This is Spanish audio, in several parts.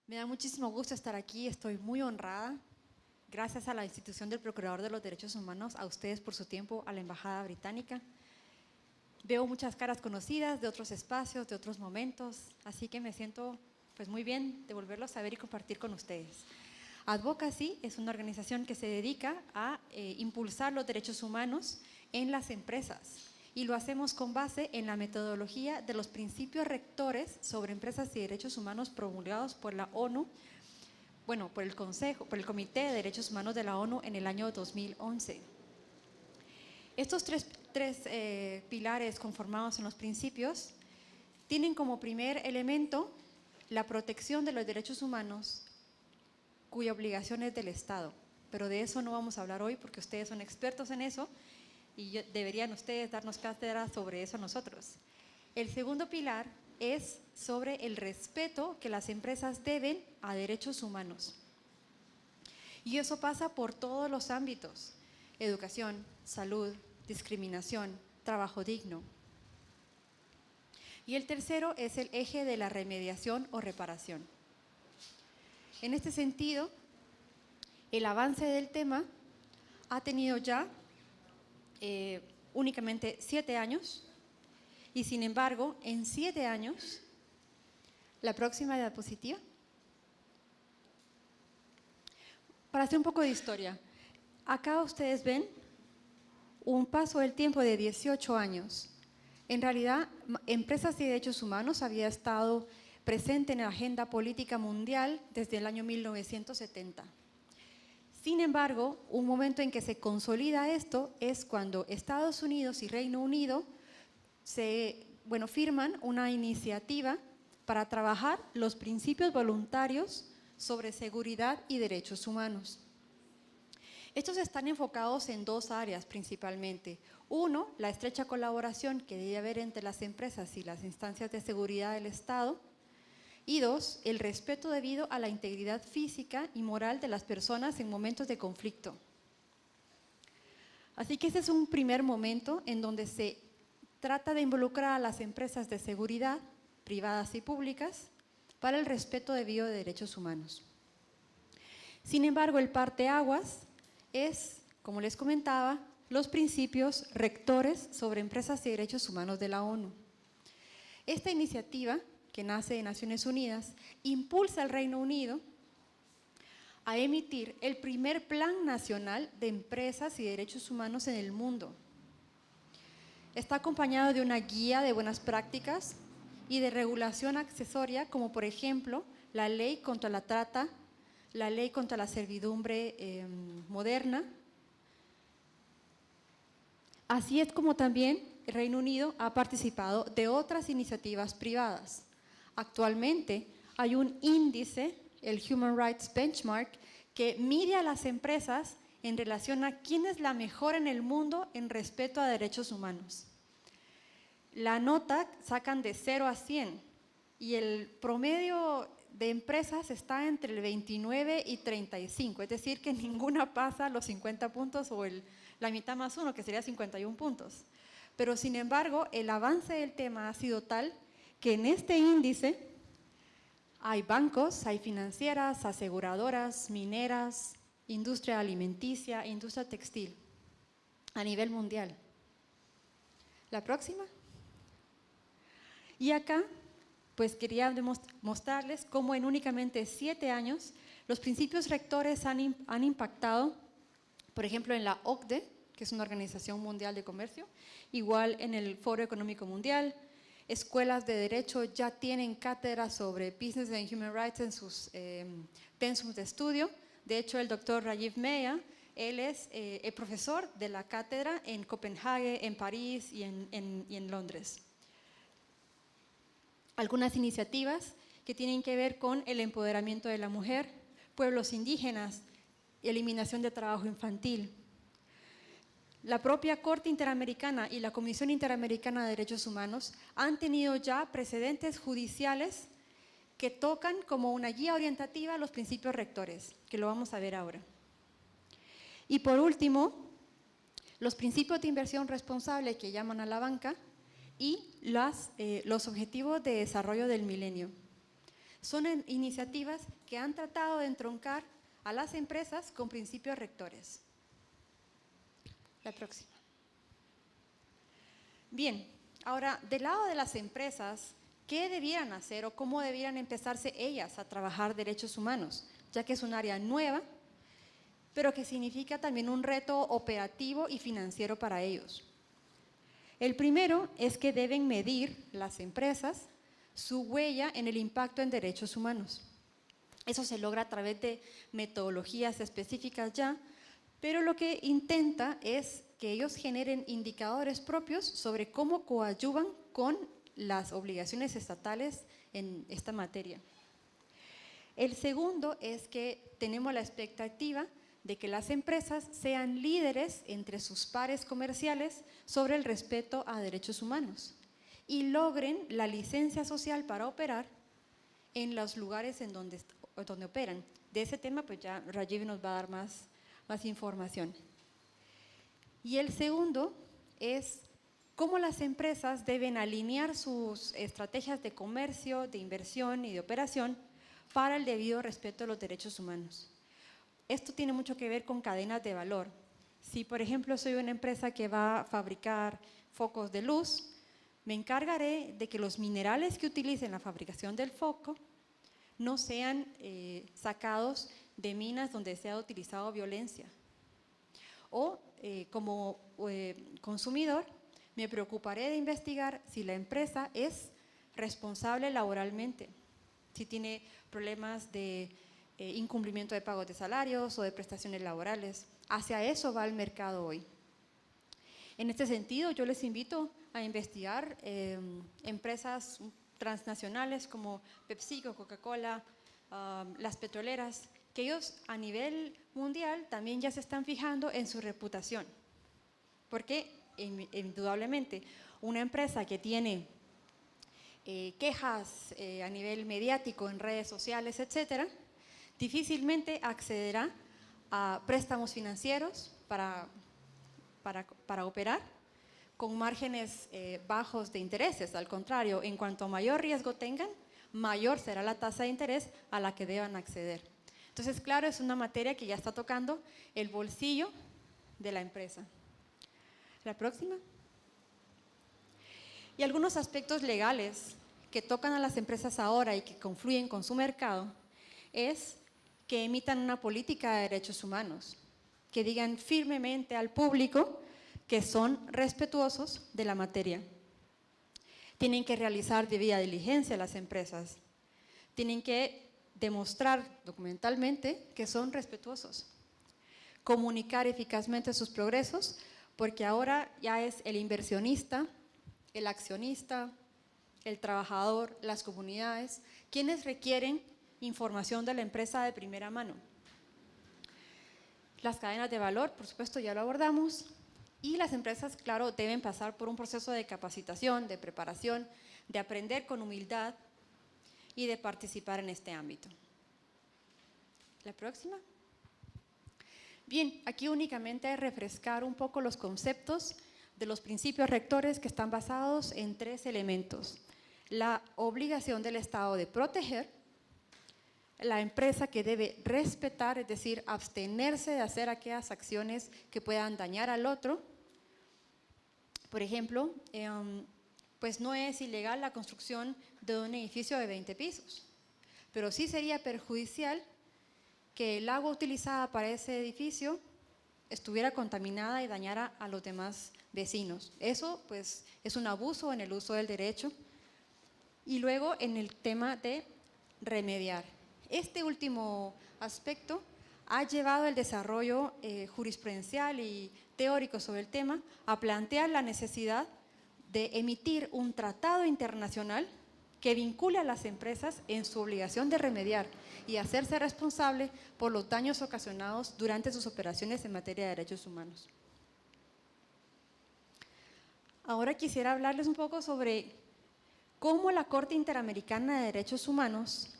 Me da muchísimo gusto estar aquí, estoy muy honrada. Gracias a la institución del Procurador de los Derechos Humanos, a ustedes por su tiempo, a la Embajada Británica. Veo muchas caras conocidas de otros espacios, de otros momentos, así que me siento pues muy bien de volverlos a ver y compartir con ustedes. Advocacy es una organización que se dedica a impulsar los derechos humanos en las empresas y lo hacemos con base en la metodología de los principios rectores sobre empresas y derechos humanos promulgados por la ONU, bueno, por el Comité de Derechos Humanos de la ONU en el año 2011. Estos tres pilares conformados en los principios tienen como primer elemento la protección de los derechos humanos, cuya obligación es del Estado. Pero de eso no vamos a hablar hoy porque ustedes son expertos en eso y deberían ustedes darnos cátedra sobre eso a nosotros. El segundo pilar es sobre el respeto que las empresas deben a derechos humanos. Y eso pasa por todos los ámbitos: educación, salud, discriminación, trabajo digno. Y el tercero es el eje de la remediación o reparación. En este sentido, el avance del tema ha tenido ya únicamente 7 años y sin embargo, en 7 años, la próxima diapositiva. Para hacer un poco de historia, acá ustedes ven un paso del tiempo de 18 años. En realidad, empresas y derechos humanos había estado presente en la agenda política mundial desde el año 1970. Sin embargo, un momento en que se consolida esto es cuando Estados Unidos y Reino Unido firman una iniciativa para trabajar los principios voluntarios sobre seguridad y derechos humanos. Estos están enfocados en 2 áreas principalmente. Uno, la estrecha colaboración que debe haber entre las empresas y las instancias de seguridad del Estado. Y 2, el respeto debido a la integridad física y moral de las personas en momentos de conflicto. Así que ese es un primer momento en donde se trata de involucrar a las empresas de seguridad, privadas y públicas, para el respeto debido de derechos humanos. Sin embargo, el parteaguas es, como les comentaba, los principios rectores sobre empresas y derechos humanos de la ONU. Esta iniciativa, que nace de Naciones Unidas, impulsa al Reino Unido a emitir el primer Plan Nacional de Empresas y Derechos Humanos en el mundo. Está acompañado de una guía de buenas prácticas y de regulación accesoria, como por ejemplo la Ley contra la Trata, la Ley contra la Servidumbre moderna. Así es como también el Reino Unido ha participado de otras iniciativas privadas. Actualmente hay un índice, el Human Rights Benchmark, que mide a las empresas en relación a quién es la mejor en el mundo en respeto a derechos humanos. La nota sacan de 0 a 100 y el promedio de empresas está entre el 29 y 35, es decir, que ninguna pasa los 50 puntos o la mitad más 1, que sería 51 puntos. Pero sin embargo, el avance del tema ha sido tal que en este índice hay bancos, hay financieras, aseguradoras, mineras, industria alimenticia, industria textil, a nivel mundial. La próxima. Y acá, pues quería mostrarles cómo en únicamente 7 años los principios rectores han impactado, por ejemplo, en la OCDE, que es una organización mundial de comercio, igual en el Foro Económico Mundial. Escuelas de derecho ya tienen cátedras sobre Business and Human Rights en sus pensums de estudio. De hecho, el doctor Rajiv Mehta, él es el profesor de la cátedra en Copenhague, en París y en Londres. Algunas iniciativas que tienen que ver con el empoderamiento de la mujer, pueblos indígenas, eliminación de trabajo infantil. La propia Corte Interamericana y la Comisión Interamericana de Derechos Humanos han tenido ya precedentes judiciales que tocan como una guía orientativa los principios rectores, que lo vamos a ver ahora. Y por último, los principios de inversión responsable que llaman a la banca y los objetivos de desarrollo del milenio. Son iniciativas que han tratado de entroncar a las empresas con principios rectores. La próxima. Bien, ahora, del lado de las empresas, ¿qué debieran hacer o cómo debieran empezarse ellas a trabajar derechos humanos? Ya que es un área nueva, pero que significa también un reto operativo y financiero para ellos. El primero es que deben medir las empresas su huella en el impacto en derechos humanos. Eso se logra a través de metodologías específicas ya, pero lo que intenta es que ellos generen indicadores propios sobre cómo coadyuvan con las obligaciones estatales en esta materia. El segundo es que tenemos la expectativa de que las empresas sean líderes entre sus pares comerciales sobre el respeto a derechos humanos y logren la licencia social para operar en los lugares en donde operan. De ese tema pues ya Rajiv nos va a dar más información. Y el segundo es cómo las empresas deben alinear sus estrategias de comercio, de inversión y de operación para el debido respeto a los derechos humanos. Esto tiene mucho que ver con cadenas de valor. Si, por ejemplo, soy una empresa que va a fabricar focos de luz, me encargaré de que los minerales que utilicen en la fabricación del foco no sean sacados de minas donde se ha utilizado violencia. O como consumidor, me preocuparé de investigar si la empresa es responsable laboralmente, si tiene problemas de incumplimiento de pagos de salarios o de prestaciones laborales. Hacia eso va el mercado hoy. En este sentido, yo les invito a investigar empresas transnacionales como PepsiCo, Coca-Cola, las petroleras, que ellos a nivel mundial también ya se están fijando en su reputación. Porque indudablemente una empresa que tiene quejas a nivel mediático en redes sociales, etcétera, difícilmente accederá a préstamos financieros para operar con márgenes bajos de intereses. Al contrario, en cuanto mayor riesgo tengan, mayor será la tasa de interés a la que deban acceder. Entonces, claro, es una materia que ya está tocando el bolsillo de la empresa. La próxima. Y algunos aspectos legales que tocan a las empresas ahora y que confluyen con su mercado es que emitan una política de derechos humanos, que digan firmemente al público que son respetuosos de la materia. Tienen que realizar debida diligencia las empresas. Tienen que demostrar documentalmente que son respetuosos. Comunicar eficazmente sus progresos, porque ahora ya es el inversionista, el accionista, el trabajador, las comunidades, quienes requieren información de la empresa de primera mano. Las cadenas de valor, por supuesto, ya lo abordamos. Y las empresas, claro, deben pasar por un proceso de capacitación, de preparación, de aprender con humildad y de participar en este ámbito. La próxima. Bien, aquí únicamente refrescar un poco los conceptos de los principios rectores que están basados en 3 elementos. La obligación del Estado de proteger, la empresa que debe respetar, es decir, abstenerse de hacer aquellas acciones que puedan dañar al otro. Por ejemplo, pues no es ilegal la construcción de un edificio de 20 pisos, pero sí sería perjudicial que el agua utilizada para ese edificio estuviera contaminada y dañara a los demás vecinos. Eso pues es un abuso en el uso del derecho. Y luego en el tema de remediar. Este último aspecto ha llevado el desarrollo jurisprudencial y teórico sobre el tema a plantear la necesidad de emitir un tratado internacional que vincule a las empresas en su obligación de remediar y hacerse responsable por los daños ocasionados durante sus operaciones en materia de derechos humanos. Ahora quisiera hablarles un poco sobre cómo la Corte Interamericana de Derechos Humanos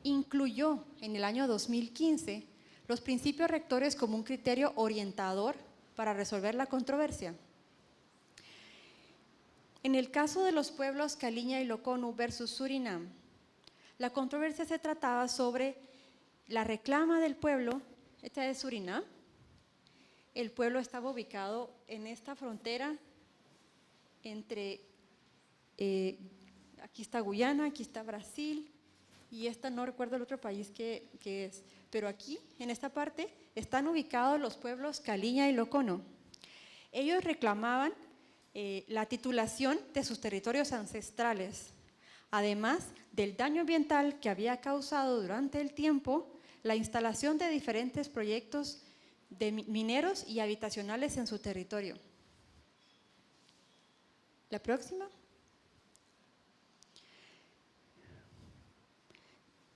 incluyó en el año 2015 los principios rectores como un criterio orientador para resolver la controversia. En el caso de los pueblos Caliña y Loconu versus Surinam, La controversia se trataba sobre la reclama del pueblo, esta es Surinam. El pueblo estaba ubicado en esta frontera entre, aquí está Guyana, aquí está Brasil, y esta no recuerdo el otro país que es, pero aquí, en esta parte, están ubicados los pueblos Caliña y Locono. Ellos reclamaban la titulación de sus territorios ancestrales, además del daño ambiental que había causado durante el tiempo la instalación de diferentes proyectos de mineros y habitacionales en su territorio. La próxima.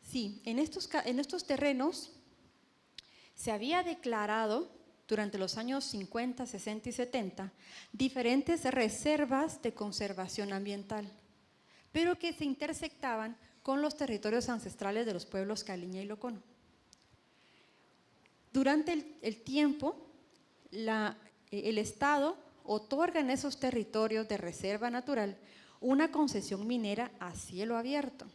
Sí, en estos terrenos se había declarado durante los años 50, 60 y 70 diferentes reservas de conservación ambiental, pero que se intersectaban con los territorios ancestrales de los pueblos Caliña y Locono. Durante el tiempo, el Estado otorga en esos territorios de reserva natural una concesión minera a cielo abierto.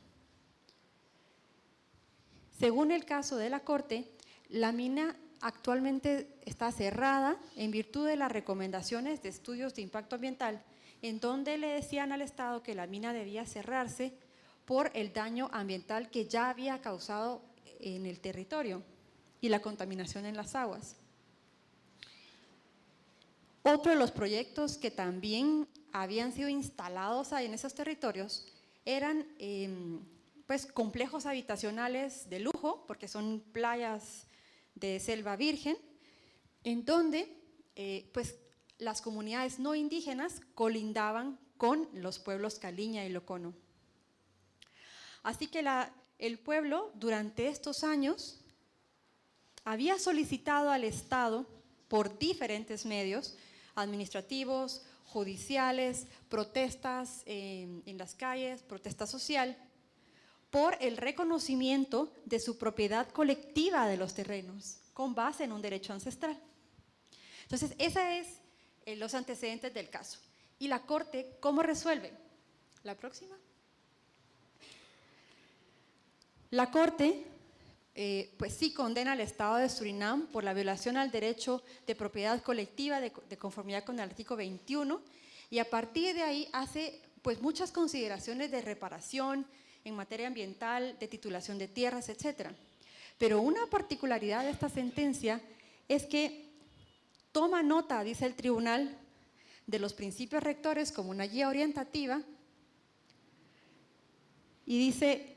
Según el caso de la Corte, la mina actualmente está cerrada en virtud de las recomendaciones de estudios de impacto ambiental, en donde le decían al Estado que la mina debía cerrarse por el daño ambiental que ya había causado en el territorio y la contaminación en las aguas. Otro de los proyectos que también habían sido instalados en esos territorios eran pues, complejos habitacionales de lujo, porque son playas de selva virgen, en donde pues, las comunidades no indígenas colindaban con los pueblos Caliña y Locono. Así que el pueblo durante estos años había solicitado al Estado por diferentes medios administrativos, judiciales, protestas en las calles, protesta social, por el reconocimiento de su propiedad colectiva de los terrenos, con base en un derecho ancestral. Entonces, esos son los antecedentes del caso. ¿Y la Corte cómo resuelve? La próxima. La Corte, pues sí condena al Estado de Surinam por la violación al derecho de propiedad colectiva de conformidad con el artículo 21, y a partir de ahí hace pues muchas consideraciones de reparación en materia ambiental, de titulación de tierras, etc. Pero una particularidad de esta sentencia es que toma nota, dice el tribunal, de los principios rectores como una guía orientativa y dice,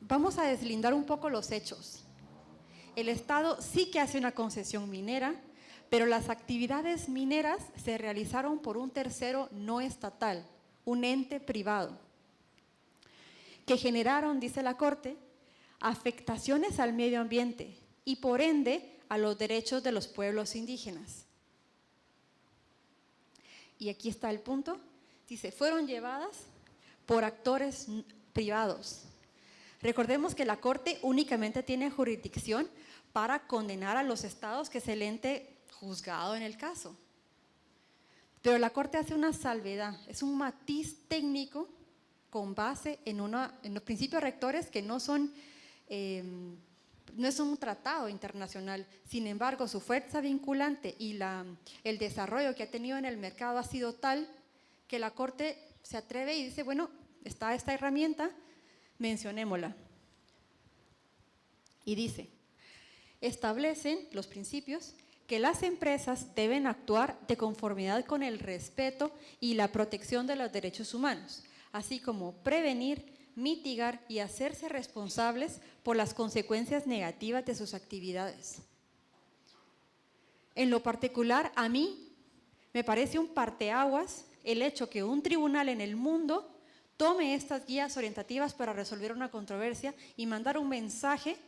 vamos a deslindar un poco los hechos. El Estado sí que hace una concesión minera, pero las actividades mineras se realizaron por un tercero no estatal, un ente privado, que generaron, dice la Corte, afectaciones al medio ambiente y por ende a los derechos de los pueblos indígenas. Y aquí está el punto, dice, fueron llevadas por actores privados. Recordemos que la Corte únicamente tiene jurisdicción para condenar a los estados, que es el ente juzgado en el caso. Pero la Corte hace una salvedad, es un matiz técnico con base en los principios rectores que no es un tratado internacional. Sin embargo, su fuerza vinculante y el desarrollo que ha tenido en el mercado ha sido tal que la Corte se atreve y dice, bueno, está esta herramienta, mencionémosla. Y dice, establecen los principios que las empresas deben actuar de conformidad con el respeto y la protección de los derechos humanos, así como prevenir, mitigar y hacerse responsables por las consecuencias negativas de sus actividades. En lo particular, a mí me parece un parteaguas el hecho que un tribunal en el mundo tome estas guías orientativas para resolver una controversia y mandar un mensaje,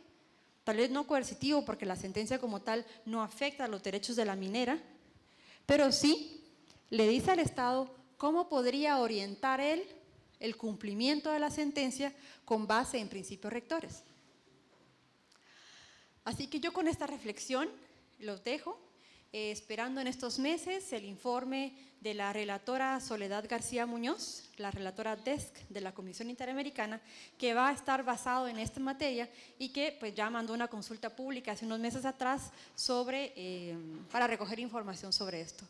tal vez no coercitivo porque la sentencia como tal no afecta a los derechos de la minera, pero sí le dice al Estado cómo podría orientar él el cumplimiento de la sentencia con base en principios rectores. Así que yo con esta reflexión los dejo. esperando en estos meses el informe de la relatora Soledad García Muñoz, la relatora DESC de la Comisión Interamericana, que va a estar basado en esta materia y que pues ya mandó una consulta pública hace unos meses atrás para recoger información sobre esto.